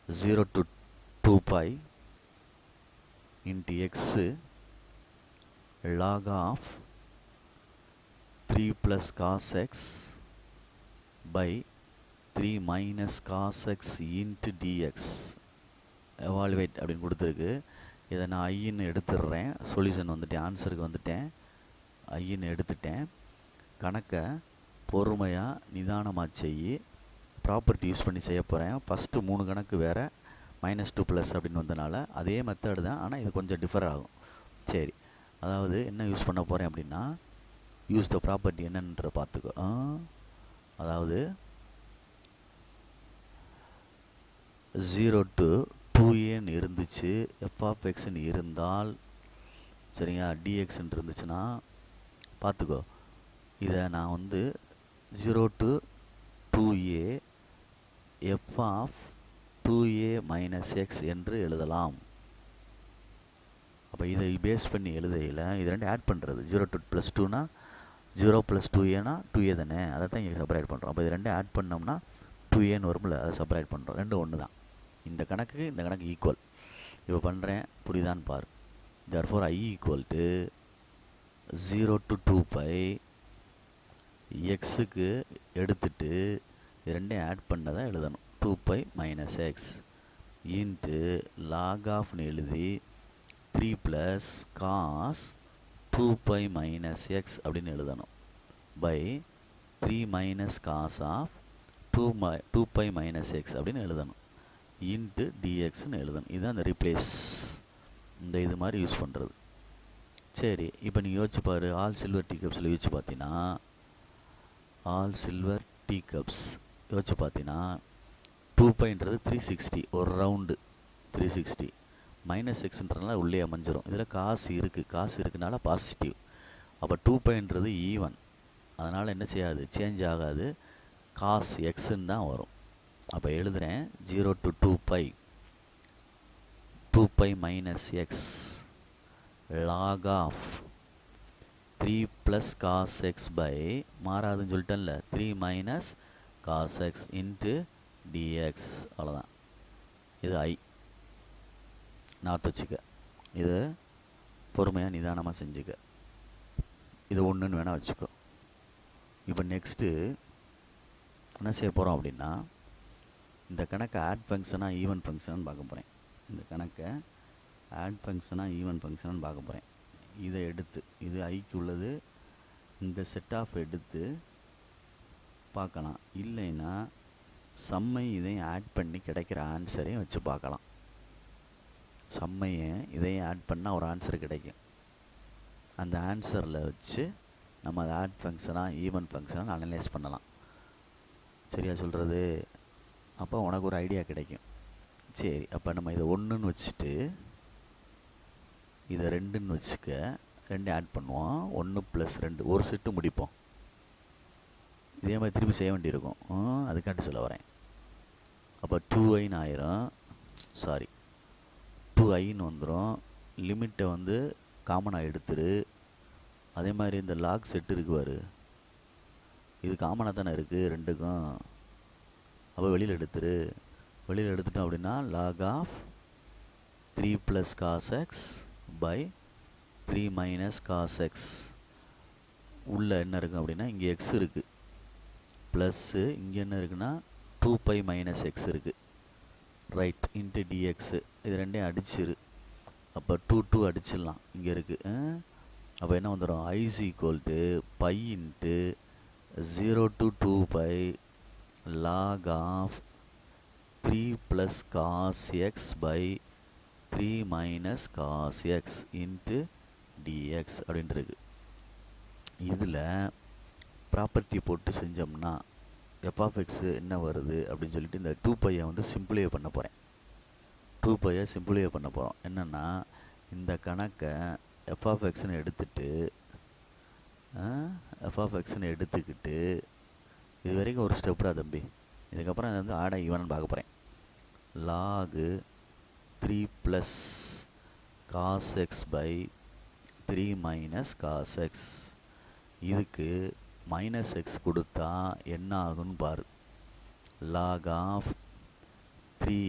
0 to 2 pi into x log of 3 plus cos x by 3 minus cos x into dx. Evaluate அப்படின்னு கொடுத்துருக்கு. இதை நான் ஐன்னு எடுத்துடுறேன். Solution வந்துட்டேன், ஆன்சருக்கு வந்துட்டேன். ஐன்னு எடுத்துட்டேன். கணக்கை பொறுமையாக நிதானமாக செய்யி. ப்ராப்பர்ட்டி யூஸ் பண்ணி செய்ய போகிறேன். ஃபஸ்ட்டு 3 கணக்கு வேறு, -2 ப்ளஸ் அப்படின்னு வந்தனால அதே மெத்தடு தான், ஆனால் இது கொஞ்சம் டிஃபர் ஆகும். சரி, அதாவது என்ன யூஸ் பண்ண போகிறேன் அப்படின்னா, யூஸ் த ப்ராப்பர்ட்டி என்னன்ற பார்த்துக்கோ. அதாவது 0 to 2aன்னு இருந்துச்சு, f(x)ன்னு இருந்தால், சரிங்க, dxன்னு இருந்துச்சுன்னா பார்த்துக்கோ. இதை நான் வந்து 0 to 2a f(2a minus x) என்று எழுதலாம். அப்போ இதை பேஸ் பண்ணி எழுதையில் இது ரெண்டு ஆட் பண்ணுறது. 0 to + 2னா 0 + 2aனா 2a தானே, அதை தான் இங்கே செப்பரேட் பண்ணுறோம். அப்போ இது ரெண்டு ஆட் பண்ணோம்னா 2aன்னு வரும்ல, அதை செப்பரேட் பண்ணுறோம். ரெண்டும் ஒன்று தான். இந்த கணக்குக்கு இந்த கணக்கு ஈக்குவல். இப்போ பண்ணுறேன், புரியுதான்னு பாரு. therefore I equal to 0 to 2 pi எக்ஸுக்கு எடுத்துட்டு இது ரெண்டையும் ஆட் பண்ணதான் எழுதணும். 2 pi minus x into log ஆஃப்னு எழுதி 3 plus cos 2 pi minus x அப்படின்னு எழுதணும். By 3 minus cos of 2 pi minus x அப்படின்னு எழுதணும். இன்ட்டு dxன்னு எழுதணும். இதுதான் அந்த ரீப்ளேஸ். இந்த இது மாதிரி யூஸ் பண்ணுறது. சரி, இப்போ நீ யோசிச்சு பாரு. ஆல் சில்வர் டீ கப்ஸில் யோசிச்சு பார்த்தீங்கன்னா, ஆல் சில்வர் டீ கப்ஸ் யோசிச்சு பார்த்தீங்கன்னா 2 பைன்றது 360, ஒரு ரவுண்டு 360. -xன்றனால உள்ளே அமைஞ்சிரும். இதில் காசு இருக்குது, காசு இருக்குனால பாசிட்டிவ். அப்போ 2 பைன்றது ஈவன், அதனால் என்ன செய்யாது, சேஞ்ச் ஆகாது, காஸ் எக்ஸுன்னு தான் வரும். அப்போ எழுதுகிறேன் 0 to 2 pi 2 pi minus x log of 3 plus cos x by மாறாதுன்னு சொல்லிட்டேன்ல, 3 minus cos x into dx. அவ்வளோதான். இது I நாற்று வச்சுக்க. இது பொறுமையாக நிதானமாக செஞ்சுக்க. இது ஒன்றுன்னு வேணால் வச்சுக்கோ. இப்போ நெக்ஸ்ட்டு என்ன செய்ய போகிறோம் அப்படின்னா, இந்த கணக்கை ஆட் ஃபங்க்ஷனாக ஈவன் ஃபங்க்ஷனான்னு பார்க்க போகிறேன். இந்த கணக்கை ஆட் ஃபங்க்ஷனாக ஈவன் ஃபங்க்ஷனான்னு பார்க்க போகிறேன். இதை எடுத்து, இது ஐக்கு உள்ளது, இந்த செட் ஆஃப் எடுத்து பார்க்கலாம். இல்லைன்னா சம்மை இதையும் ஆட் பண்ணி கிடைக்கிற ஆன்சரையும் வச்சு பார்க்கலாம். சம்மையை இதையும் ஆட் பண்ணால் ஒரு ஆன்சர் கிடைக்கும். அந்த ஆன்சரில் வச்சு நம்ம அதை ஆட் ஃபங்க்ஷனாக ஈவன் ஃபங்க்ஷனாக அனலைஸ் பண்ணலாம். சரியா சொல்கிறது? அப்போ உனக்கு ஒரு ஐடியா கிடைக்கும். சரி, அப்போ நம்ம இதை 1ன்னு வச்சுட்டு இதை 2ன்னு வச்சுக்க. 2 ஆட் பண்ணுவோம். 1 + 2 ஒரு செட்டு முடிப்போம். இதே மாதிரி திருப்பி செய்ய வேண்டியிருக்கும். அதுக்காண்டி சொல்ல வரேன். அப்போ 2iன்னு ஆயிரும். சாரி, 2iன்னு வந்துடும். லிமிட்டை வந்து காமனாக எடுத்துரு. அதே மாதிரி இந்த லாக் செட்டு இருக்குவார், இது காமனாக தானே இருக்குது ரெண்டுக்கும். அப்போ வெளியில் எடுத்துரு. வெளியில் எடுத்துட்டோம் அப்படின்னா log of 3 plus cos x by 3 minus cos x. உள்ளே என்ன இருக்குது அப்படின்னா, இங்கே x இருக்குது, ப்ளஸ்ஸு இங்கே என்ன இருக்குன்னா 2 pi minus x இருக்குது, ரைட், இன்ட்டு dx. இது ரெண்டையும் அடிச்சிரு. அப்போ 2 அடிச்சிடலாம், இங்கே இருக்குது. அப்போ என்ன வந்துடும், I is equal to pi into 0 to 2 pi log of 3 plus cos x by 3 minus cos x into dx அப்படின்ட்டு இருக்கு. இதில் ப்ராப்பர்ட்டி போட்டு செஞ்சோம்னா f(x) என்ன வருது அப்படின்னு சொல்லிட்டு இந்த 2 பையை வந்து சிம்பிளிஃபை பண்ண போகிறேன். 2 பையை சிம்பிளிஃபை பண்ண போகிறோம். என்னென்னா, இந்த கணக்கை f(x)ன்னு எடுத்துட்டு f(x)ன்னு எடுத்துக்கிட்டு, இது வரைக்கும் ஒரு ஸ்டெப்டா தம்பி. இதுக்கப்புறம் இதை வந்து ஆட ஈவன் பார்க்க போகிறேன். log 3 plus cos x by 3 minus cos x. இதுக்கு மைனஸ் எக்ஸ் கொடுத்தா என்ன ஆகுன்னு பாரு. log of 3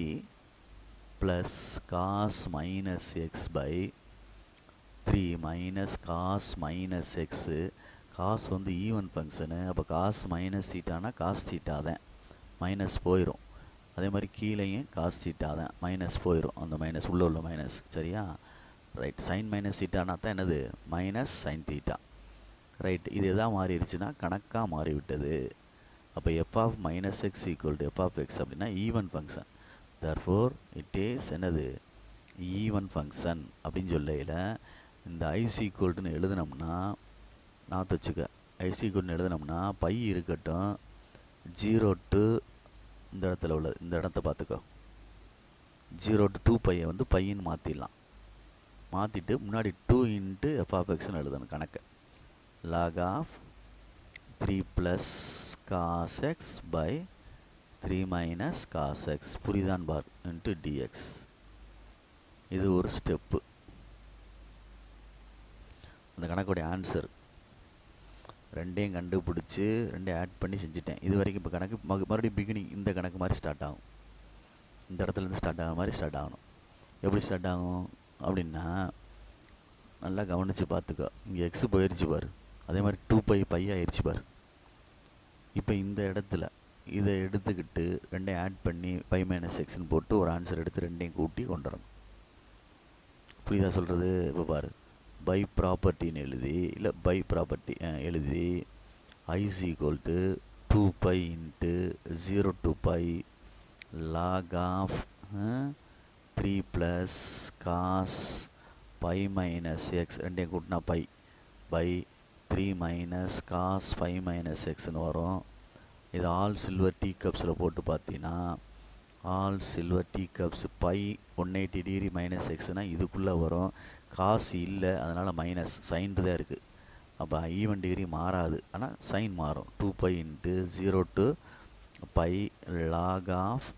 plus cos minus x by 3 minus cos minus x. Cos வந்து ஈவன் ஃபங்க்ஷனு, அப்போ காஸ் மைனஸ் தீட்டானா காஸ் தீட்டா தான், மைனஸ் போயிடும். அதே மாதிரி கீழேயும் காஸ் தீட்டா தான், மைனஸ் போயிடும். அந்த மைனஸ் உள்ள மைனஸ், சரியா? ரைட். சைன் மைனஸ் தீட்டானா தான் என்னது? Minus sine theta. ரைட். இது எதாக மாறிடுச்சுன்னா கணக்காக மாறிவிட்டது. அப்போ f of minus x equal to f of x அப்படின்னா even function. Therefore it is என்னது? ஈவன் ஃபங்க்ஷன் அப்படின்னு சொல்லையில் இந்த ஐஸ் ஈக்குவல்ட்டுன்னு எழுதுனோம்னா, நான் வச்சுக்க, ஐஸ் ஈக்குவல்னு எழுதுனோம்னா பை இருக்கட்டும், 0 டு இந்த இடத்துல உள்ளது, இந்த இடத்த பார்த்துக்கோ, 0 டு 2 பையை வந்து பையின்னு மாற்றிடலாம். மாற்றிட்டு முன்னாடி 2 இன்ட்டு எஃப் ஆஃப் எக்ஸ்ன்னு எழுதணும் கணக்கு. Log of 3 plus cos x by 3 minus cos x, புரிதான் பார், இன்ட்டு டிஎக்ஸ். இது ஒரு ஸ்டெப்பு. அந்த கணக்குடைய ஆன்சர் ரெண்டையும் கண்டுபிடிச்சி ரெண்டையும் ஆட் பண்ணி செஞ்சுட்டேன். இது வரைக்கும் இப்போ கணக்கு மறுபடியும் பிகினிங் இந்த கணக்கு மாதிரி ஸ்டார்ட் ஆகும். இந்த இடத்துலேருந்து ஸ்டார்ட் ஆகிற மாதிரி ஸ்டார்ட் ஆகணும். எப்படி ஸ்டார்ட் ஆகும் அப்படின்னா, நல்லா கவனித்து பார்த்துக்கோ. இங்கே எக்ஸு போயிடுச்சு பாரு, அதே மாதிரி 2 பை ஆயிடுச்சு பாரு. இப்போ இந்த இடத்துல இதை எடுத்துக்கிட்டு ரெண்டையும் ஆட் பண்ணி பை மைனஸ் எக்ஸ்ன்னு போட்டு ஒரு ஆன்சர் எடுத்து ரெண்டையும் கூட்டி கொண்டு வரணும். புரியுதா சொல்கிறது? இப்போ பாரு, பை ப்ராப்பர்ட்டின்னு எழுதி, இல்லை பை ப்ராப்பர்ட்டி எழுதி, is equal to 2 pi into 0 to pi log of 3 plus cos pi minus x, ரெண்டையும் கூட்டினா pi by 3 minus cos 5 minus எக்ஸ்ன்னு வரும். இது ஆல் சில்வர் டீ கப்ஸில் போட்டு பார்த்தீங்கன்னா, all silver tea cups pi 180 degree minus எக்ஸ்னால் இதுக்குள்ளே வரும். காசு இல்லை, அதனால் மைனஸ் சைன் தான் இருக்குது. அப்போ ஈவன் டிகிரி மாறாது, ஆனால் சைன் மாறும். 2 pi into 0 to pi log of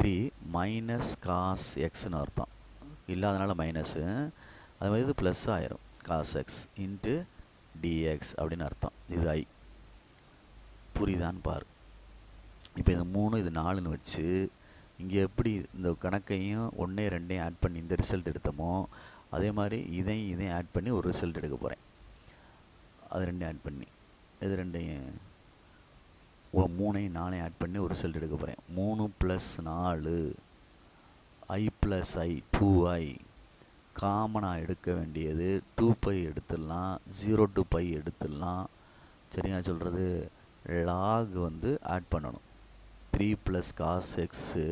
3 minus cos எக்ஸ்னு அர்த்தம். இல்லாதனால மைனஸு, அது மாதிரி இது ப்ளஸ் ஆயிரும், காஸ் எக்ஸ் இன்ட்டு டிஎக்ஸ் அப்படின்னு அர்த்தம். இது ஐ. புரியுதான்னு பாரு. இப்போ இது 3 இது 4ன்னு வச்சு இங்கே எப்படி இந்த கணக்கையும் 1 2 ஆட் பண்ணி இந்த ரிசல்ட் எடுத்தோமோ, அதே மாதிரி இதையும் ஆட் பண்ணி ஒரு ரிசல்ட் எடுக்க போகிறேன். அது 2 ஆட் பண்ணி, இது 2யும் 3 4 ஆட் பண்ணி ஒரு ரிசல்ட் எடுக்க போகிறேன். 3 ப்ளஸ் 4 ஐ ப்ளஸ் ஐ 2i. காமனாக எடுக்க வேண்டியது 2 பை எடுத்துடலாம், 0 டு பை எடுத்துடலாம். சரியா சொல்கிறது? லாக் வந்து ஆட் பண்ணணும். 3 plus cos x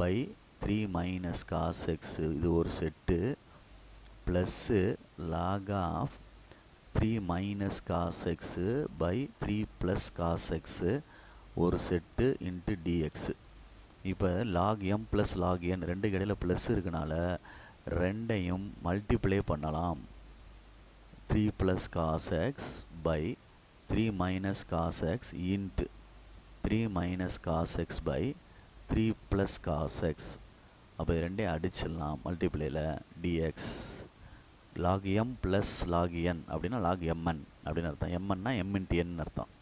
by 3 minus cos x, இது ஒரு set, plus log of 3 minus cos x by 3 plus cos x ஒரு செட்டு இன்ட்டு டிஎக்ஸு. இப்போ log m plus log n ரெண்டு கடையில் ப்ளஸ் இருக்கனால ரெண்டையும் மல்டிப்ளை பண்ணலாம். 3 plus cos x by 3 minus cos x into 3 minus cos x by 3 plus cos x. அப்போ ரெண்டையும் அடிச்சிடலாம் மல்டிப்ளையில், dx. Log m plus log n அப்படின்னா லாக் எம்என் அப்படின்னு அர்த்தம். எம்என்னா எம் இன்ட்டு என் அர்த்தம்.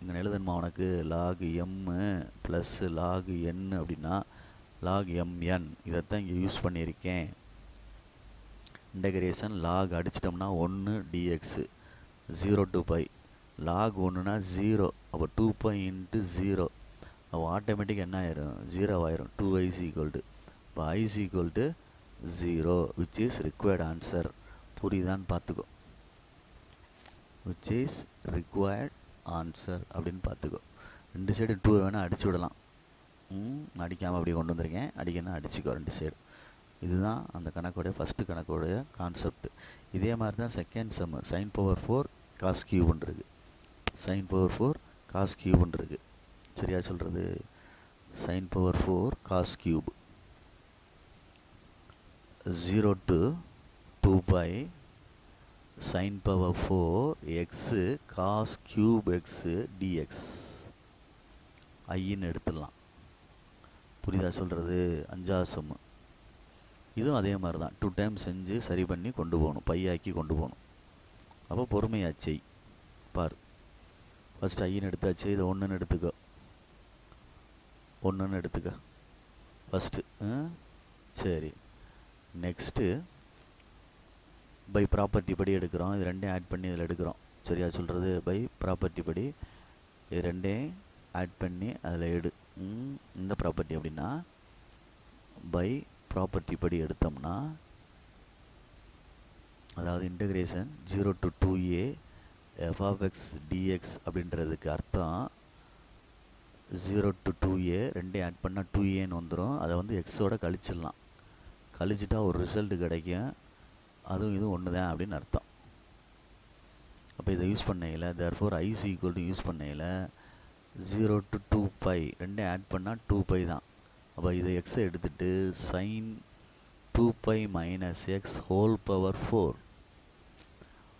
இங்கே எழுதணுமா உனக்கு? Log m plus log n அப்படின்னா லாக் எம்என். இதைத்தான் இங்கே யூஸ் பண்ணியிருக்கேன். இன்டகிரேஷன் லாக் அடிச்சிட்டோம்னா 1 டிஎக்ஸு, 0 டு பை. லாக் 1னா 0, அப்போ 2 பை இன்ட்டு 0, அப்போ ஆட்டோமேட்டிக் என்ன ஆயிரும்? 0 ஆயிரும். 2i ஈக்குவல் டு, இப்போ i equal to 0 which is required answer. புரியுதான்னு பார்த்துக்கோ. விச் இஸ் ரிக்வயர்ட் ஆன்சர் அப்படின்னு பார்த்துக்கோ. ரெண்டு சைடு 2 வேணால் அடிச்சு விடலாம். அடிக்காமல் அப்படியே கொண்டு வந்திருக்கேன். அடிக்கணும் அடிச்சுக்கோ ரெண்டு சைடு. இதுதான் அந்த கணக்குடைய ஃபஸ்ட்டு கணக்குடைய கான்செப்ட். இதே மாதிரி தான் செகண்ட் சம்மு sin பவர் 4 cos கியூப்னு இருக்குது. sin பவர் 4 cos கியூப்னு இருக்குது. சரியா சொல்கிறது? sin power 4 cos cube 0 to 2 pi sin power 4 x cos cube x dx ஐன்னு எடுத்துடலாம். புரியுதா சொல்கிறது? 5வது சம்மு. இதுவும் அதே மாதிரி தான் 2 டைம் செஞ்சு சரி பண்ணி கொண்டு போகணும், பையாக்கி கொண்டு போகணும். அப்போ பொறுமையாச்சு பார். ஃபஸ்ட் ஐன்னு எடுத்தாச்சு, இதை 1ன்னு எடுத்துக்கோ, 1ன்னு எடுத்துக்க. ஃபஸ்ட்டு. சரி, நெக்ஸ்ட்டு பை ப்ராப்பர்ட்டி படி எடுக்கிறோம். இது ரெண்டையும் ஆட் பண்ணி இதில் எடுக்கிறோம். சரியா சொல்கிறது? பை ப்ராப்பர்ட்டி படி இது ரெண்டையும் ஆட் பண்ணி அதில் எடு. இந்த ப்ராப்பர்ட்டி அப்படின்னா பை ப்ராப்பர்ட்டி படி எடுத்தோம்னா, அதாவது integration 0 to 2a f of x dx அப்படின்றதுக்கு அர்த்தம் 0 to 2a ரெண்டையும் ஆட் பண்ணால் 2aன்னு வந்துடும். அதை வந்து எக்ஸோட கழிச்சிடலாம். கழிச்சிட்டா ஒரு ரிசல்ட் கிடைக்கும். அதுவும் இதுவும் ஒன்று தான் அப்படின்னு அர்த்தம். அப்போ இதை யூஸ் பண்ணையில் therefore i is equal to use பண்ணையில் 0 to 2π ரெண்டையும் ஆட் பண்ணால் 2π தான். அப்போ இதை எக்ஸை எடுத்துகிட்டு sin 2π minus x whole power 4,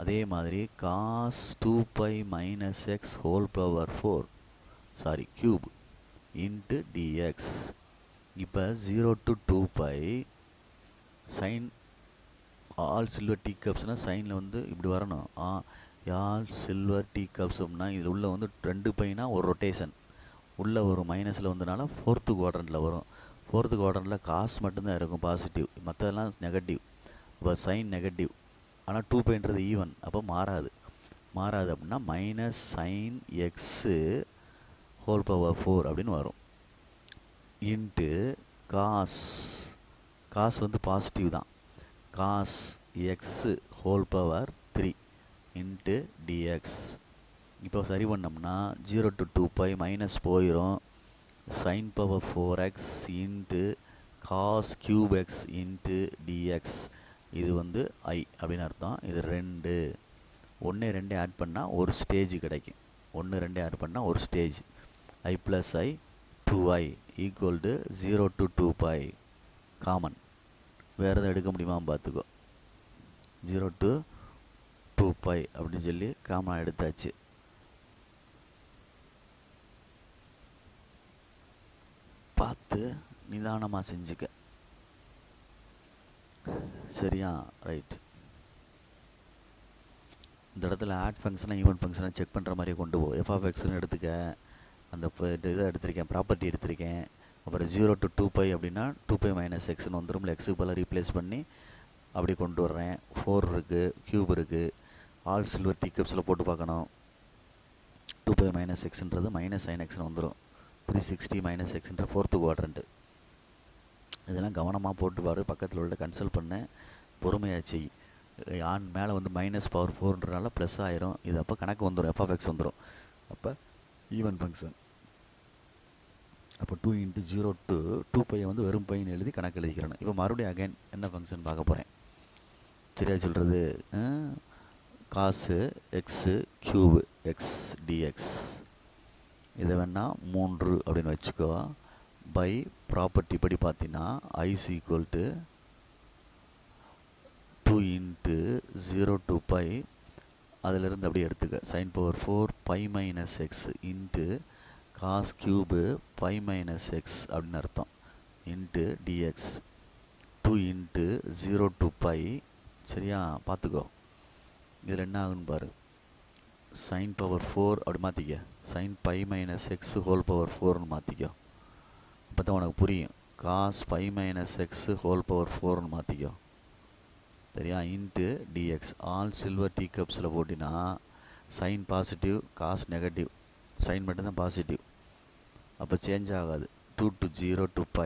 அதே மாதிரி cos 2π minus x whole power 4 sorry cube into dx. இப்போ 0 to 2π sin all silver tea கப்ஸ்னால் சைனில் வந்து இப்படி வரணும். ஆல் சில்வர் டீ கப்ஸ் அப்படின்னா இதில் உள்ள வந்து 2πனா ஒரு ரொட்டேஷன் உள்ளே வரும். மைனஸில் வந்தனால 4th குவாட்ரண்ட்டில் வரும். 4th குவாட்ரண்ட்டில் காசு மட்டும்தான் இருக்கும் பாசிட்டிவ், மற்றதெல்லாம் நெகட்டிவ். இப்போ சைன் நெகட்டிவ், ஆனால் 2πன்றது ஈவன், அப்போ மாறாது. அப்படின்னா minus sine x whole power 4 அப்படின்னு வரும். இன்ட்டு காஸ் வந்து பாசிட்டிவ் தான், cos x whole power 3 into dx. இப்போ சரி பண்ணோம்னா 0 to 2π மைனஸ் போயிடும். Sine power 4x into cos cube x into dx. இது வந்து ஐ அப்படின்னு அர்த்தம். இது 2 1 2 ஆட் பண்ணால் ஒரு ஸ்டேஜ் கிடைக்கும். 1 2 ஆட் பண்ணால் ஒரு stage. i + i 2i equal to 0 to 2π common. வேறு எதுவும் எடுக்க முடியுமான்னு பார்த்துக்கோ. 0 to 2π அப்படின்னு சொல்லி காமன் எடுத்தாச்சு. பார்த்து நிதானமாக செஞ்சுக்க. சரியா? ரைட். இந்த இடத்துல ஆட் ஃபங்க்ஷனாக ஈவன் ஃபங்க்ஷனாக செக் பண்ணுற மாதிரியே கொண்டு போ. எஃப் ஆஃப் எக்ஸ்னு எடுத்துக்க. அந்த இதை எடுத்திருக்கேன், ப்ராப்பர்ட்டி எடுத்திருக்கேன். அப்புறம் 0 to 2π அப்படின்னா 2π மைனஸ் எக்ஸ்னு வந்துடும். எக்ஸுக்கு பதிலாக ரீப்ளேஸ் பண்ணி அப்படி கொண்டு வர்றேன். 4 இருக்குது, க்யூப் இருக்குது. ஆல் சில்வர் டீ கப்ஸில் போட்டு பார்க்கணும். 2π மைனஸ் எக்ஸ்ன்றது மைனஸ் சைன் எக்ஸ்னு வந்துடும். 360 மைனஸ் எக்ஸ்ன்ற 4th குவாட்ரண்ட்டு. இதெல்லாம் கவனமாக போட்டு பாரு. பக்கத்தில் உள்ள கன்சல்ட் பண்ண, பொறுமையாக செய். ஆன் மேலே வந்து மைனஸ் பவர் 4ன்றனால ப்ளஸ் ஆயிரும். இது அப்போ கணக்கு வந்துடும், எஃப் ஆஃப் எக்ஸ் வந்துடும். அப்போ ஈவன் ஃபங்க்ஷன். அப்போ 2 × 0 to 2π வந்து வெறும் பையன் எழுதி கணக்கு எழுதிக்கிறேன். இப்போ மறுபடியும் அகைன் என்ன ஃபங்க்ஷன் பார்க்க போகிறேன். சரியா சொல்கிறது? காசு எக்ஸு க்யூபு எக்ஸ் டிஎக்ஸ். இதை வேணால் 3 அப்படின்னு வச்சுக்கோ. பை ப்ராப்பர்ட்டி படி பார்த்தீங்கன்னா i is equal to 2 × 0 to π. அதிலிருந்து அப்படியே எடுத்துக்க. sin power 4 π minus x into cos cube π minus x அப்படின்னு அர்த்தம் இன்ட்டு டிஎக்ஸ். 2 × 0 to π. சரியா? பார்த்துக்கோ. இதில் என்ன ஆகுன்னு பாரு. sin பவர் 4 அப்படி மாற்றிக்க. sin π minus x whole power 4ன்னு மாற்றிக்கோ. அப்போ தான் உனக்கு புரியும். Cos π minus x whole power 4ன்னு மாற்றிக்கோ. சரியா? Into dx. All silver tea கப்ஸில் போட்டினா sine positive, cos negative. Sine மட்டும்தான் பாசிட்டிவ், அப்போ சேஞ்ச் ஆகாது. 2 to 0 to π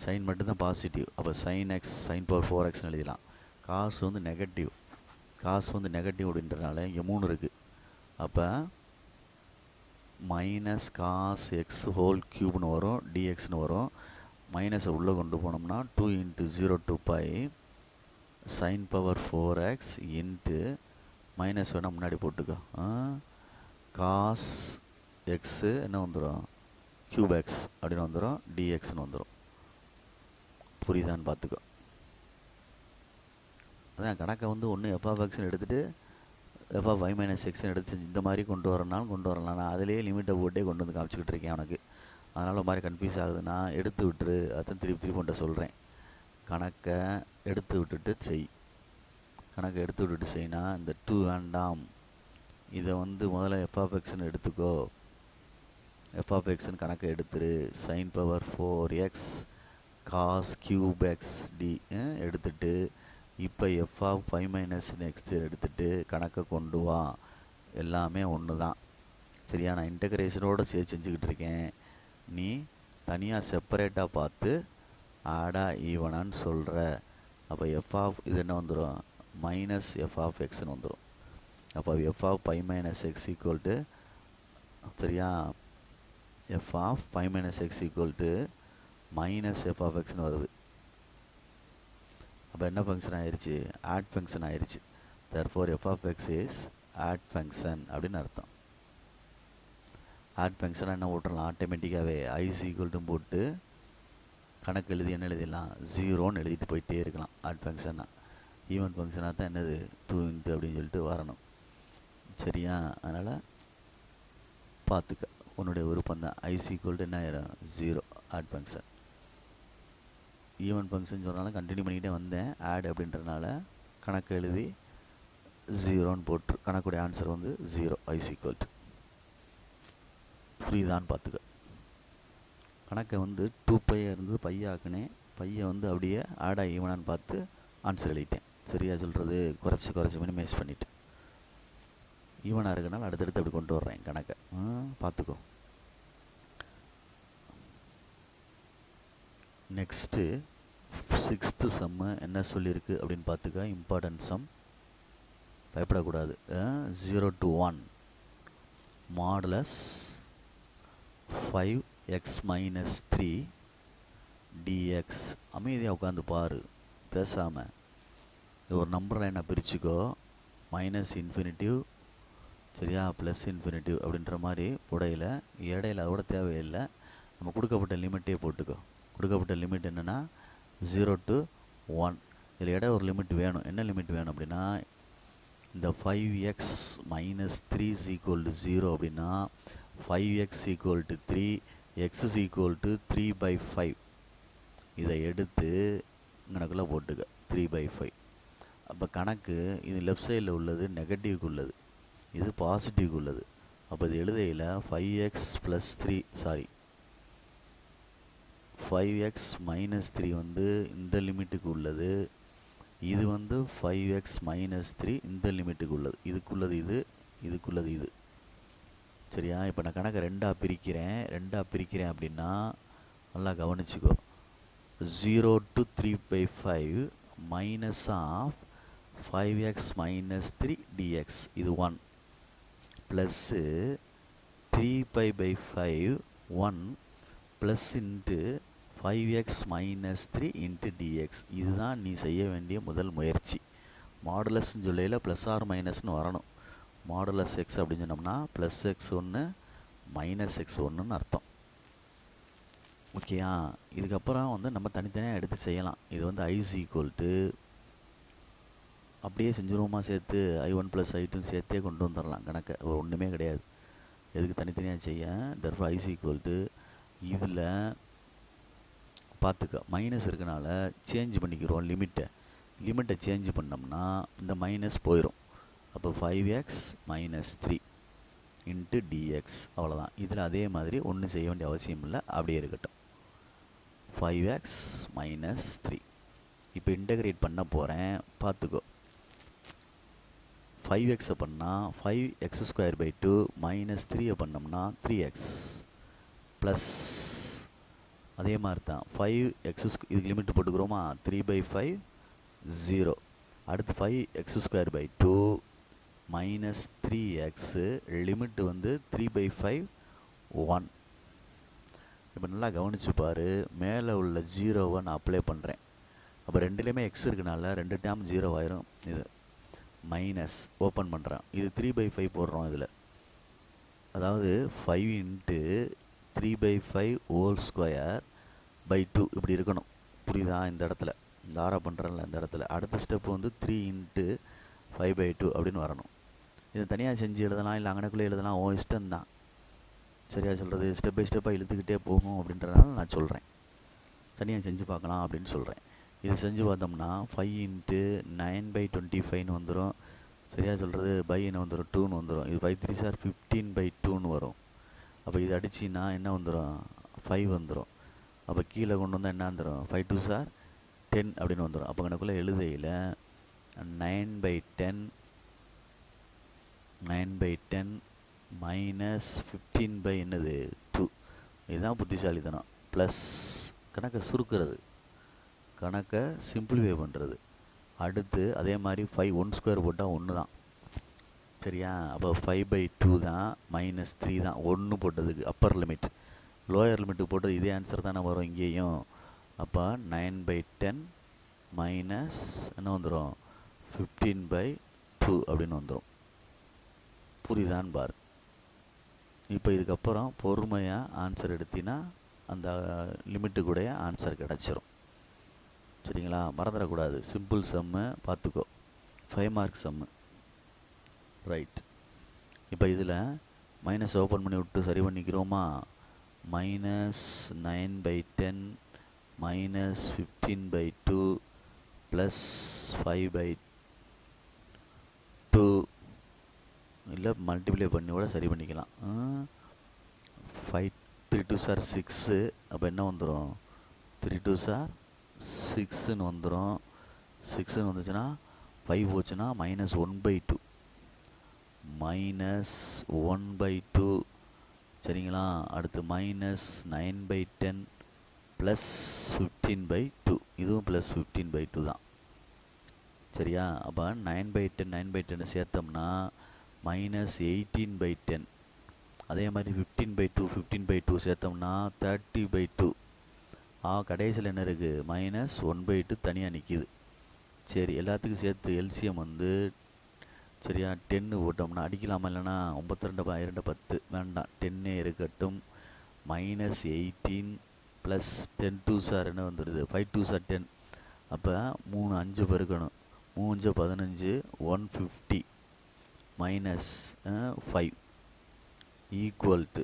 சைன் மட்டும்தான் பாசிட்டிவ். அப்போ சைன் எக்ஸ் சைன் பவர் 4xன்னு எழுதிடலாம். காசு வந்து நெகட்டிவ், அப்படின்றனால இங்கே 3 இருக்குது. அப்போ மைனஸ் காஸ் எக்ஸ் ஹோல் க்யூப்னு வரும், டிஎக்ஸ்னு வரும். மைனஸை உள்ளே கொண்டு போனோம்னா 2 × 0 to π sine power 4x into minus வேணால் முன்னாடி போட்டுக்கோ. காஸ் எக்ஸு என்ன வந்துடும், கியூப் எக்ஸ் அப்படின்னு வந்துடும், டிஎக்ஸ்னு வந்துடும். புரியுதான்னு பார்த்துக்கோ. அதான் கணக்கை வந்து ஒன்று எஃப் ஆஃப் எக்ஸ்னு எடுத்துகிட்டு எஃப் ஆஃப் y மைனஸ் எக்ஸ்னு எடுத்து செஞ்சு இந்த மாதிரி கொண்டு வரனாலும் கொண்டு வரலாம். நான் அதிலேயே லிமிட்டை போட்டே கொண்டு வந்து காமிச்சிக்கிட்டு இருக்கேன் உனக்கு. அதனால் ஒரு மாதிரி கன்ஃபியூஸ் ஆகுதுன்னா எடுத்து விட்டுரு. அதான் திருப்பி கொண்டு சொல்கிறேன். கணக்கை எடுத்து விட்டுட்டு செய். கணக்கை எடுத்து விட்டுட்டு செய்யினா இந்த 2 வேண்டாம். இதை வந்து முதல்ல எஃப் ஆஃப் எக்ஸ்னு எடுத்துக்கோ. எஃப் ஆஃப் எக்ஸ்னு கணக்கை எடுத்துரு. Sine power 4x cos cube x d எடுத்துட்டு இப்போ எஃப் ஆஃப் 5 மைனஸ் எக்ஸ் எடுத்துட்டு கணக்கை கொண்டு வா. எல்லாமே ஒன்று தான். சரியா, நான் இன்டகிரேஷனோடு சேர்த்து செஞ்சுக்கிட்டு இருக்கேன். நீ தனியாக செப்பரேட்டாக பார்த்து ஆடா ஈவனான்னு சொல்கிற. அப்போ எஃப் ஆஃப் இது என்ன வந்துடும், மைனஸ் எஃப் ஆஃப் எக்ஸ்ன்னு வந்துடும். அப்போ f of 5 minus x equal to, சரியா, f of 5 minus x equal to minus f of எக்ஸ்னு வருது. அப்போ என்ன ஃபங்க்ஷன் ஆயிடுச்சு, ஆட் ஃபங்க்ஷன் ஆயிடுச்சு. therefore f of x is odd function அப்படின்னு அர்த்தம். ஆட் ஃபங்க்ஷனாக என்ன போட்டுடலாம், ஆட்டோமேட்டிக்காகவே ஐஸ் ஈக்குவல் டு போட்டு கணக்கு எழுதி என்ன எழுதிடலாம், 0ன்னு எழுதிட்டு போயிட்டே இருக்கலாம். ஆட் ஃபங்க்ஷனாக ஈவன் ஃபங்க்ஷனாக தான் என்னது 2 இன்ட்டு அப்படின்னு சொல்லிட்டு வரணும். சரியா, அதனால் பார்த்துக்க, உன்னுடைய விருப்பம் தான். ஐஸ் ஈக்குவல் டு என்ன ஆயிரும் 0 ஆட் ஃபங்க்ஷன். ஈவன் ஃபங்க்ஷன் சொன்னாலும் கண்டினியூ பண்ணிக்கிட்டே வந்தேன். ஆட் அப்படின்றனால கணக்கு எழுதி 0ன்னு போட்டு கணக்குடைய ஆன்சர் வந்து 0 ஐஸ் ஈக்குவல் டு. புரியுதான்னு பார்த்துக்க. கணக்கை வந்து 2 பையை இருந்து பையாக்குனேன். பையை வந்து அப்படியே ஆடா ஈவனான்னு பார்த்து ஆன்சர் எழுதிட்டேன். சரியா சொல்கிறது, குறைச்சி மினிமைஸ் பண்ணிவிட்டு ஈவனாக இருக்கனால அடுத்தடுத்து அப்படி கொண்டு வர்றேன் கணக்கை. பார்த்துக்கோ. நெக்ஸ்ட்டு 6th சம்மு என்ன சொல்லியிருக்கு அப்படின்னு பார்த்துக்க. இம்பார்ட்டன்ட் சம், பயப்படக்கூடாது. 0 to 1 modulus 5x minus 3 dx. அமைதியாக உட்காந்து பாரு, பேசாமல். இது ஒரு நம்பர் லைனை பிரிச்சுக்கோ. மைனஸ் இன்ஃபினிட்டிவ், சரியா, ப்ளஸ் இன்ஃபினிட்டிவ் அப்படின்ற மாதிரி புடையில் இடையில அதோட தேவையில்லை. நம்ம கொடுக்கப்பட்ட லிமிட்டே போட்டுக்கோ. கொடுக்கப்பட்ட லிமிட் என்னென்னா 0 to 1. இதில் இடையே ஒரு லிமிட் வேணும். என்ன லிமிட் வேணும் அப்படின்னா, இந்த 5x minus 3 is equal to 0 அப்படின்னா 5x equal to 3, x is equal to 3/5. இதை எடுத்து கணக்கில் போட்டுக்க 3/5. அப்போ கணக்கு இது லெஃப்ட் சைடில் உள்ளது நெகட்டிவ்க்கு உள்ளது, இது பாசிட்டிவ்க்கு உள்ளது. அப்போ இது எழுதையில் 5x plus 3 sorry 5x minus 3 வந்து இந்த லிமிட்டுக்கு உள்ளது. இது வந்து 5x மைனஸ் 3 இந்த லிமிட்டுக்கு உள்ளது. இதுக்குள்ளது இது, இதுக்குள்ளது இது. சரியா, இப்போ நான் கணக்கை ரெண்டாக பிரிக்கிறேன் அப்படின்னா நல்லா கவனிச்சுக்கோ. 0 to 3/5 minus of 5x minus 3 dx இது 1 plus 3/5 1 plus into 5x minus 3 into dx. இதுதான் நீ செய்ய வேண்டிய முதல் முயற்சி. மாடுலஸ்ன்னு சொல்லையில் ப்ளஸ் ஆர் மைனஸ்னு வரணும். மாடுலஸ் எக்ஸ் அப்படின்னு சொன்னோம்னா ப்ளஸ் எக்ஸ் 1 மைனஸ் எக்ஸ் 1ன்னு அர்த்தம். ஓகேயா, இதுக்கப்புறம் வந்து நம்ம தனித்தனியாக எடுத்து செய்யலாம். இது வந்து ஐஸ் ஈக்குவல் டு அப்படியே செஞ்சுருவோமா, சேர்த்து I1 + I2 சேர்த்தே கொண்டு வந்துடலாம் கணக்கை. ஒன்றுமே கிடையாது, எதுக்கு தனித்தனியாக செய்ய. therefore ஐஸ் ஈக்குவல் டு இதில் பார்த்துக்க மைனஸ் இருக்கனால சேஞ்ச் பண்ணிக்கிறோம் லிமிட்டை சேஞ்ச் பண்ணோம்னா இந்த மைனஸ் போயிடும். அப்போ 5x மைனஸ் 3 இன்ட்டு dx அவ்வளோதான். இதில் அதே மாதிரி ஒன்றும் செய்ய வேண்டிய அவசியம் இல்லை, அப்படியே இருக்கட்டும். 5x மைனஸ் 3 இப்போ இன்டகிரேட் பண்ண போகிறேன், பார்த்துக்கோ. 5xை பண்ணால் 5x² மைனஸ் 3 பண்ணோம்னா 3x ப்ளஸ் அதே மாதிரி தான் 5x இதுக்கு லிமிட் போட்டுக்கிறோமா, 3/5 0. அடுத்து 5x² மைனஸ் 3x லிமிட் வந்து 3/5 1. இப்போ நல்லா கவனிச்சு பாரு, மேலே உள்ள 0வை நான் அப்ளை பண்ணுறேன். அப்போ ரெண்டுலேயுமே எக்ஸ் இருக்கனால 2 டைம் 0 ஆயிரும். இது மைனஸ் ஓப்பன் பண்ணுறேன், இது 3/5 போடுறோம் இதில். அதாவது 5 இன்ட்டு 3/5 ஹோல் ஸ்கொயர் பை 2 இப்படி இருக்கணும். புரியுதா, இந்த இடத்துல இந்த ஆரா பண்ணுறேன்ல இந்த இடத்துல. அடுத்த ஸ்டெப்பு வந்து 3 இன்ட்டு 5/2 அப்படின்னு வரணும். இதை தனியாக செஞ்சு எழுதலாம், இல்லை அங்கனக்குள்ளே எழுதலாம், ஓ இஷ்டம்தான். சரியா சொல்கிறது, ஸ்டெப் பை ஸ்டெப்பாக இழுத்துக்கிட்டே போகும் அப்படின்றனால நான் சொல்கிறேன், தனியாக செஞ்சு பார்க்கலாம் அப்படின்னு சொல்கிறேன். இது செஞ்சு பார்த்தோம்னா 5 இன்ட்டு 9/25ன்னு வந்துடும். சரியா சொல்கிறது, பைன்னு வந்துடும், 2ன்னு வந்துடும். இது 5 3 15/2ன்னு வரும். அப்போ இது அடிச்சின்னா என்ன வந்துடும், 5 வந்துடும். அப்போ கீழே கொண்டு வந்தால் என்ன வந்துடும்? 5 2s are 10 அப்படின்னு வந்துடும். அப்போ கணக்குள்ளே எழுதையில் 9/10 மைனஸ் 15 என்னது 2. இதுதான் புத்திசாலித்தனம். ப்ளஸ் கணக்கை சுருக்கிறது, கணக்கை சிம்பிளிஃபை பண்ணுறது. அடுத்து அதே மாதிரி 5 1 ஸ்கொயர் போட்டால் 1 தான். சரியா? அப்போ 5/2 தான், -3 தான் 1 போட்டதுக்கு அப்பர் லிமிட். லோயர் லிமிட்டுக்கு போட்டது இதே ஆன்சர் தானே வரும் இங்கேயும். அப்போ 9/10 மைனஸ் என்ன வந்துடும்? 15/2 அப்படின்னு வந்துடும். புரியுதான்னு பாரு. இப்போ இதுக்கப்புறம் பொறுமையாக ஆன்சர் எடுத்தினா அந்த லிமிட்டுக்குடைய ஆன்சர் கிடச்சிரும். சரிங்களா? மறந்துடக்கூடாது. சிம்பிள் சம்மு பார்த்துக்கோ, 5 மார்க் சம்மு. ரைட். இப்போ இதில் மைனஸ் ஓப்பன் பண்ணி விட்டு சரி பண்ணிக்கிறோமா? -9/10 மைனஸ் 15/2 ப்ளஸ் 5/2 இல்லை மல்டிப்ளை பண்ணி கூட சரி பண்ணிக்கலாம். 5 3 2s are 6. அப்போ என்ன வந்துடும்? 3 2s are 6ன்னு வந்துடும். 6ன்னு வந்துச்சுன்னா 5 போச்சுன்னா -1/2 -1/2. சரிங்களா? அடுத்து -9/10 ப்ளஸ் 15/2. இதுவும் ப்ளஸ் 15/2 தான். சரியா? அப்போ 9/10 சேர்த்தோம்னா -18/10. அதே மாதிரி 15/2 சேர்த்தோம்னா 30/2. கடைசியில் என்ன இருக்குது? -1/2 தனியாக நிற்கிது. சரி, எல்லாத்துக்கும் சேர்த்து எல்சிஎம் வந்து சரியா 10 போட்டோம்னா அடிக்கலாமா? இல்லைனா 92 2 10 வேண்டாம், 10 இருக்கட்டும். -18 ப்ளஸ் 10 2s are என்ன வந்துடுது? 5 2s are 10. அப்போ 3 5 பெருக்கணும். 3 5 15 150 மைனஸ் 5 ஈக்குவல் டு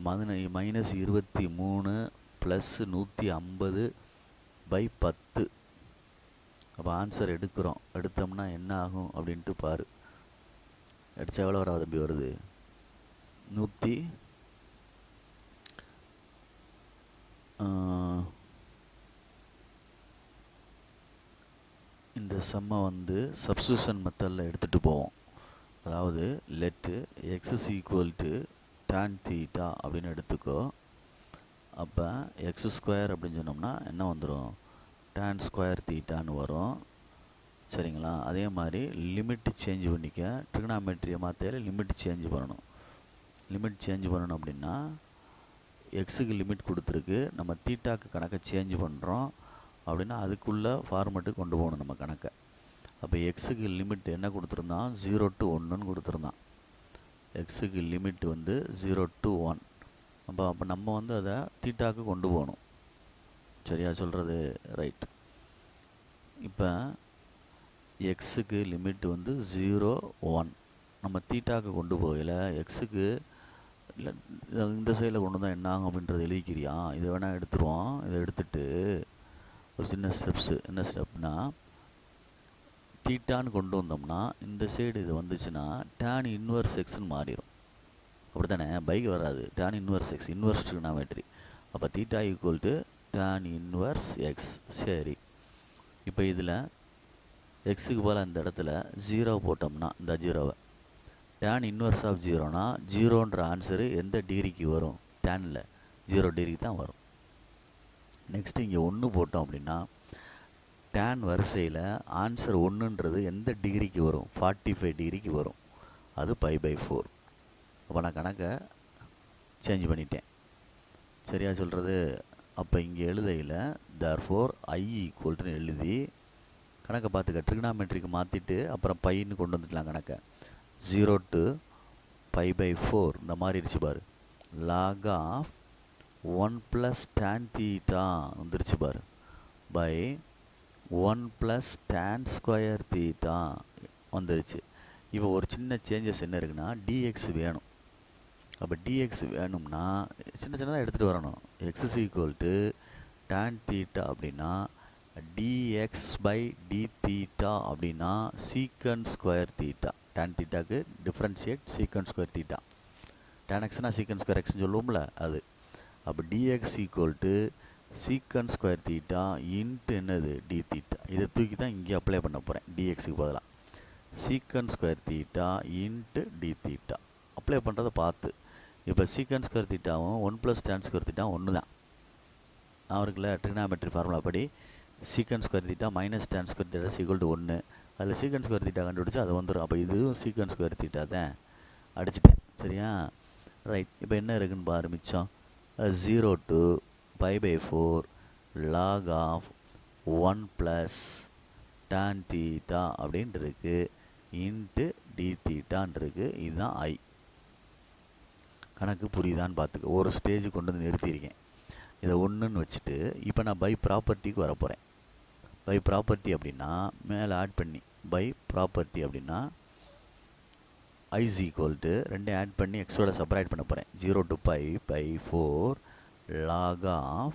-23 ப்ளஸ் 150/10. அப்போ ஆன்சர் எடுக்கிறோம். எடுத்தோம்னா என்ன ஆகும் அப்படின்ட்டு பாரு. அடித்தா எவ்வளோ வர தம்பி வருது? 100 இந்த சம்மை வந்து சப்ஸ்டியூஷன் மெத்தடில் எடுத்துகிட்டு போவோம். அதாவது laddu X is equal to tan theta அப்படின்னு எடுத்துக்கோ. அப்போ எக்ஸ் ஸ்கொயர் அப்படின்னு சொன்னோம்னா என்ன வந்துடும்? tan ஸ்கொயர் தீட்டான்னு வரும். சரிங்களா? அதே மாதிரி லிமிட் சேஞ்ச் பண்ணிக்க. ட்ரிகனாமெட்ரியை மாற்றையில் லிமிட் சேஞ்ச் பண்ணணும். லிமிட் சேஞ்ச் பண்ணணும் அப்படின்னா எக்ஸுக்கு லிமிட் கொடுத்துருக்கு, நம்ம தீட்டாக்கு கணக்கை சேஞ்ச் பண்ணுறோம் அப்படின்னா அதுக்குள்ளே ஃபார்மெட்டுக்கு கொண்டு போகணும் நம்ம கணக்கை. அப்போ எக்ஸுக்கு லிமிட் என்ன கொடுத்துருந்தான்? 0 to 1ன்னு கொடுத்துருந்தான். எக்ஸுக்கு லிமிட் வந்து 0 to 1. அப்போ நம்ம வந்து அதை தீட்டாக்கு கொண்டு போகணும். சரியா சொல்கிறது? ரைட். இப்போ எக்ஸுக்கு லிமிட் வந்து 0 1. நம்ம தீட்டாக்கு கொண்டு போகல. எக்ஸுக்கு இல்லை இந்த சைடில் கொண்டு தான் என்ன ஆகும் அப்படின்றத எழுதிக்கிறியா? இதை வேணால் எடுத்துருவோம். இதை எடுத்துட்டு ஒரு சின்ன ஸ்டெப்ஸு. என்ன ஸ்டெப்னா, தீட்டான்னு கொண்டு வந்தோம்னா இந்த சைடு இது வந்துச்சுன்னா tan இன்வர்ஸ் எக்ஸ்ன்னு மாறிடும். அப்படி தானே? பைக் வராது. tan inverse x, inverse trigonometry. அப்போ theta equal to tan inverse x. சரி, இப்போ இதில் எக்ஸுக்கு போல் இந்த இடத்துல 0 போட்டோம்னா இந்த 0வை tan இன்வர்ஸ் ஆஃப் 0னா 0ன்ற ஆன்சரு எந்த டிகிரிக்கு வரும்? டேனில் 0 டிகிரிக்கு தான் வரும். நெக்ஸ்ட்டு இங்கே 1 போட்டோம் அப்படின்னா tan வரிசையில் ஆன்சர் 1ன்றது எந்த டிகிரிக்கு வரும்? 45 டிகிரிக்கு வரும். அது π/4. அப்போ நான் கணக்கை சேஞ்ச் பண்ணிட்டேன். சரியா சொல்கிறது? அப்போ இங்கே எழுதையில் therefore I ஈக்குவல்ட்டுன்னு எழுதி கணக்கை பார்த்துக்க. ட்ரிகனாமெட்ரிக்கு மாற்றிட்டு அப்புறம் பைன்னு கொண்டு வந்துடலாம் கணக்கை. 0 to π/4 இந்த மாதிரி இருச்சு பாரு. log ஆஃப் 1 + tan தீட்டா வந்துருச்சு பாரு, பை 1 + tan ஸ்கொயர் தீட்டா வந்துருச்சு. இப்போ ஒரு சின்ன சேஞ்சஸ் என்ன இருக்குன்னா dx வேணும். அப்போ dx வேணும்னா சின்ன சின்னதாக எடுத்துகிட்டு வரணும். x is equal to tan theta அப்படின்னா dx/d அப்படின்னா சீக்கண்ட் ஸ்கொயர் தீட்டா. tan தீட்டாக்கு differentiate secant square theta. tan xனா சீக்கண்ட் ஸ்கொயர் எக்ஸ்ன்னு சொல்லுவோம்ல அது. அப்போ dx equal to secant square theta into என்னது டி தீட்டா. இதை தூக்கி தான் இங்கே அப்ளை பண்ண போகிறேன் டிஎக்ஸுக்கு பதிலாக. Secant square theta into d theta apply பண்ணுறதை பார்த்து. இப்போ சீக்கன் ஸ்கொயர் தீட்டாவும் 1 + tan ஸ்கொயர் தீட்டா ஒன்று தான். நான் இருக்குல்ல ட்ரிக்னாமெட்ரி ஃபார்முலா படி secant square theta minus tan square theta equal to 1. அதில் சீக்கன் ஸ்கொயர் தீட்டா கண்டுபிடிச்சா அது வந்துடும். அப்போ இதுவும் சீக்கன் ஸ்கொயர் தீட்டா தான் அடிச்சிட்டேன். சரியா? ரைட். இப்போ என்ன இருக்குன்னு பாரு மிச்சம். 0 to π/4 log of 1 + tan theta அப்படின்ட்டு இருக்கு இன்ட்டு டி தீட்டான் இருக்கு. இதுதான் ஐ. கணக்கு புரியுதான்னு பார்த்துக்க. ஒரு ஸ்டேஜ் கொண்டு வந்து நிறுத்தியிருக்கேன். இதை ஒன்றுன்னு வச்சுட்டு இப்போ நான் பை ப்ராப்பர்ட்டிக்கு வர போகிறேன். பை ப்ராப்பர்ட்டி அப்படின்னா மேலே ஆட் பண்ணி பை ப்ராப்பர்ட்டி அப்படின்னா I is equal to ரெண்டையும் ஆட் பண்ணி எக்ஸோட செப்பரேட் பண்ண போகிறேன். 0 to π/4 log of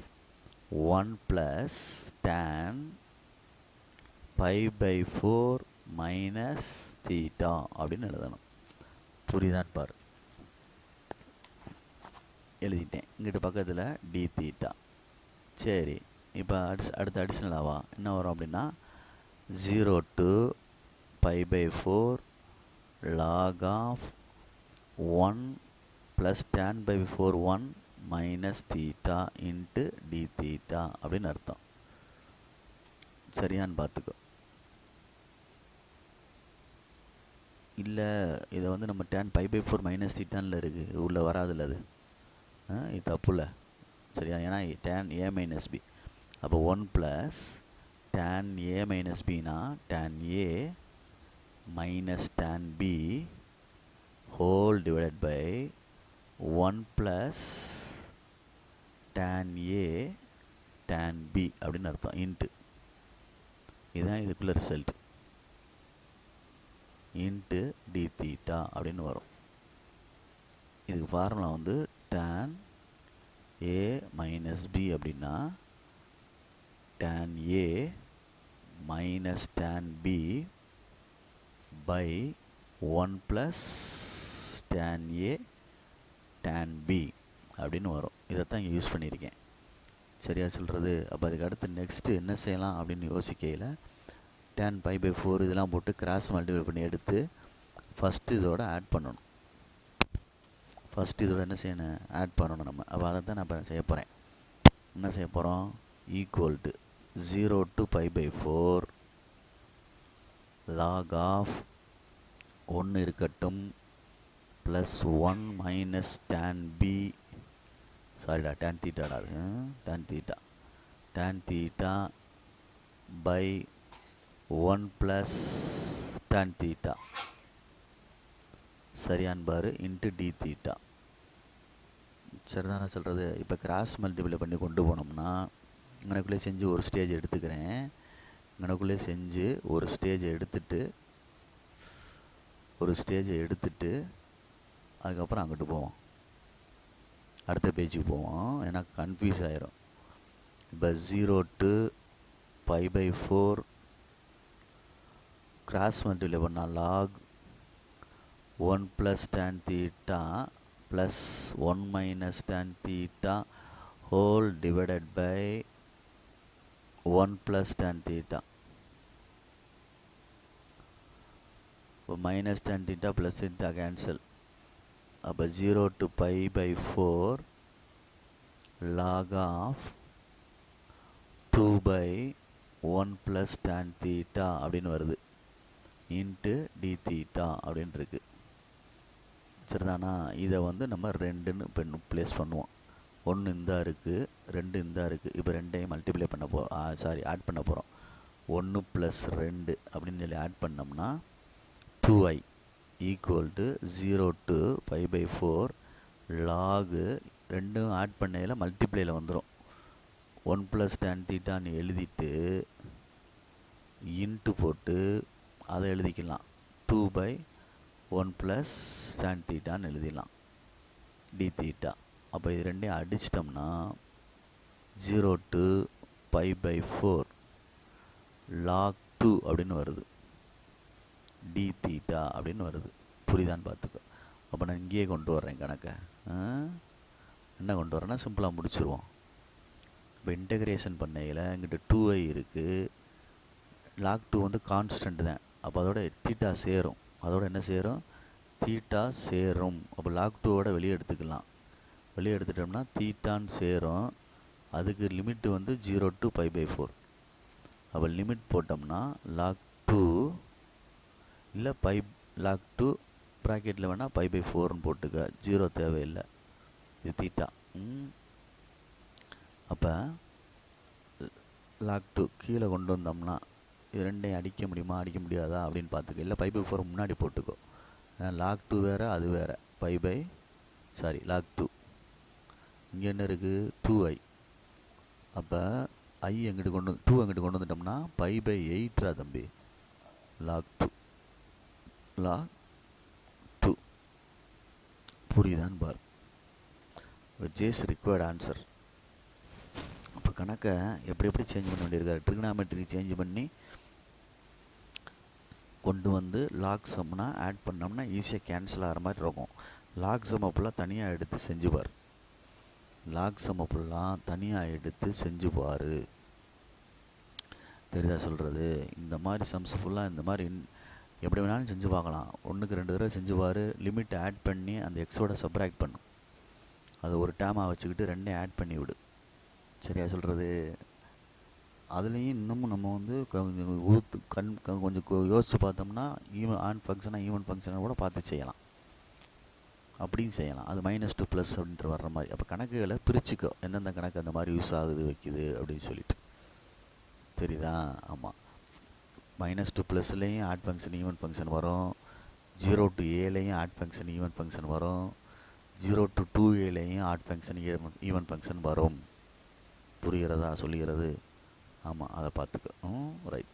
1 + tan π/4 minus theta அப்படின்னு எழுதணும். புரியுதான்னு பாரு. எழுதிட்டேன். இங்கிட்ட பக்கத்தில் டி தீட்டா. சரி, இப்போ அடுத்த அடிஷ்னலாவா என்ன வரும் அப்படின்னா 0 to π/4 log of 1 + tan/4 1 minus theta into d theta அப்படின்னு அர்த்தம். சரியான்னு பார்த்துக்கோ. இல்லை இதை வந்து நம்ம tan π/4 மைனஸ் தீட்டானில் இருக்குது, உள்ளே வராதில்ல அது. இது தப்புல. சரியா? ஏன்னா tan a minus b. அப்போ 1 + tan a minus bனா tan a minus tan b whole divided by 1 + tan a tan b அப்படின்னு அர்த்தம். இன்ட்டு இதுதான் இதுக்குள்ள ரிசல்ட். இன்ட்டு டி தீட்டா அப்படின்னு வரும். இதுக்கு ஃபார்முலா வந்து tan a minus b அப்படின்னா tan a minus tan b by 1 + tan a tan b அப்படின்னு வரும். இதைத்தான் இங்கே யூஸ் பண்ணியிருக்கேன். சரியா சொல்கிறது? அப்போ அதுக்கு அடுத்து நெக்ஸ்ட்டு என்ன செய்யலாம் அப்படின்னு யோசிக்கையில் tan π/4 இதெல்லாம் போட்டு கிராஸ் மல்டிபிள் பண்ணி எடுத்து ஃபஸ்ட்டு இதோட ஆட் பண்ணணும். ஃபஸ்ட்டு இதோட என்ன செய்யணும்? ஆட் பண்ணணும் நம்ம. அப்போ அதை தான் நான் இப்போ செய்ய போகிறேன். என்ன செய்ய போகிறோம்? Equal to 0 to π/4 log of 1 இருக்கட்டும் ப்ளஸ் 1 மைனஸ் tan b சாரிடா tan தீட்டாடா அது tan theta by 1 + tan theta. சரியான் பாரு இன்ட்டு டி தீட்டா. சரிதானே சொல்கிறது? இப்போ கிராஸ் மல்டிபிளை பண்ணி கொண்டு போனோம்னா எனக்குள்ளே செஞ்சு ஒரு ஸ்டேஜ் எடுத்துக்கிறேன். எனக்குள்ளே செஞ்சு ஒரு ஸ்டேஜை எடுத்துட்டு அதுக்கப்புறம் அங்கிட்டு போவோம், அடுத்த பேஜுக்கு போவோம். ஏன்னா கன்ஃபியூஸ் ஆயிரும். இப்போ 0 to π/4 கிராஸ் மல்டிபிளை பண்ணால் log 1 + tan theta plus 1 minus tan theta whole divided by 1 + tan theta. இப்போ minus tan theta plus theta cancel. அப்போ 0 to π/4 log of 2/1 + tan theta அப்படின்னு வருது இன்ட்டு டி தீட்டா அப்படின்னு இருக்கு. சரிதானா? இதை வந்து நம்ம 2ன்னு இப்போ ப்ளேஸ் பண்ணுவோம். 1 இந்தா இருக்குது, 2 இந்தா இருக்குது. இப்போ ரெண்டையும் மல்டிப்ளை பண்ண ஆட் பண்ண போகிறோம். 1 + 2 அப்படின்னு சொல்லி ஆட் பண்ணோம்னா 2i equal to 0 to π/4 log ரெண்டும் ஆட் பண்ணையில் மல்டிப்ளையில் வந்துடும். 1 + tan தீட்டான்னு எழுதிட்டு இன்ட்டு போட்டு அதை எழுதிக்கலாம் 2/1 + tan தீட்டான்னு எழுதிடலாம் டி தீட்டா. அப்போ இது ரெண்டையும் அடிச்சிட்டோம்னா 0 to π/4 log 2 அப்படின்னு வருது, டி தீட்டா அப்படின்னு வருது. புரியுதான்னு பார்த்துக்கோ. அப்போ நான் இங்கேயே கொண்டு வர்றேன் கணக்கை. என்ன கொண்டு வரேன்னா சிம்பிளாக முடிச்சிருவோம். இப்போ இன்டகிரேஷன் பண்ணையில் இங்கிட்ட 2i இருக்குது, லாக் 2 வந்து கான்ஸ்டன்ட் தான், அப்போ அதோட தீட்டா சேரும், அதோட என்ன சேரும், தீட்டா சேரும். அப்போ லாக் 2வோட வெளியே எடுத்துக்கலாம், வெளியே எடுத்துட்டோம்னா தீட்டான்னு சேரும். அதுக்கு லிமிட் வந்து 0 to π/4. அப்போ லிமிட் போட்டோம்னா லாக் 2 இல்லை லாக் 2 ப்ராக்கெட்டில் வேணால் π/4ன்னு போட்டுக்க, 0 தேவையில்லை, இது தீட்டா. அப்போ லாக் 2 கீழே கொண்டு வந்தோம்னா இது ரெண்டையும் அடிக்க முடியுமா அடிக்க முடியாதா அப்படின்னு பார்த்துக்க, இல்லை π/4 முன்னாடி போட்டுக்கோ, லாக் 2 வேறு அது வேறு, லாக் 2 இங்கே என்ன இருக்குது 2i. அப்போ i எங்கிட்டு 2 எங்கிட்டு கொண்டு வந்துட்டோம்னா π/8 தம்பி, லாக் 2 புரியுதான்னு பாரு. ஜேஸ் ரிக்வயர்ட் ஆன்சர். அப்போ கணக்கை எப்படி சேஞ்ச் பண்ண வேண்டியிருக்காரு, ட்ரிகனாமெட்ரி சேஞ்ச் பண்ணி கொண்டு வந்து லாக் சம்னா ஆட் பண்ணோம்னா ஈஸியாக கேன்சல் ஆகிற மாதிரி இருக்கும். லாக் சம் ஃபுல்லாக தனியாக எடுத்து செஞ்சுப்பார், லாக் சம் ஃபுல்லாக தனியாக எடுத்து செஞ்சுப்பார். தெரியுதா சொல்கிறது? இந்த மாதிரி சம்ஸ் ஃபுல்லாக இந்த மாதிரி எப்படி வேணாலும் செஞ்சு பார்க்கலாம். 1க்கு 2 தடவை செஞ்சுப்பார். லிமிட் ஆட் பண்ணி அந்த எக்ஸோட சப்ராக்ட் பண்ணும், அதை ஒரு டேமாக வச்சுக்கிட்டு ரெண்டையும் ஆட் பண்ணி விடு. சரியா சொல்கிறது? அதுலேயும் இன்னமும் நம்ம வந்து கொஞ்சம் யோசித்து பார்த்தோம்னா ஆன் ஃபங்க்ஷனாக ஈவன் ஃபங்க்ஷனை கூட பார்த்து செய்யலாம், அப்படியும் செய்யலாம். அது -2 + அப்படின்ட்டு வர்ற மாதிரி. அப்போ கணக்குகளை பிரிச்சுக்கோ, எந்தெந்த கணக்கு அந்த மாதிரி யூஸ் ஆகுது வைக்குது அப்படின்னு சொல்லிட்டு. தெரியுதா? ஆமாம், -2 ப்ளஸ்லேயும் ஆட் ஃபங்க்ஷன் ஈவன் ஃபங்க்ஷன் வரும், 0 to aலையும் ஆட் ஃபங்க்ஷன் ஈவன் ஃபங்க்ஷன் வரும், 0 to 2aலையும் ஆட் ஃபங்க்ஷன் ஈவன் ஃபங்க்ஷன் வரும். புரிகிறதா சொல்லுகிறது? ஆமாம், அதை பார்த்துக்க. ரைட்.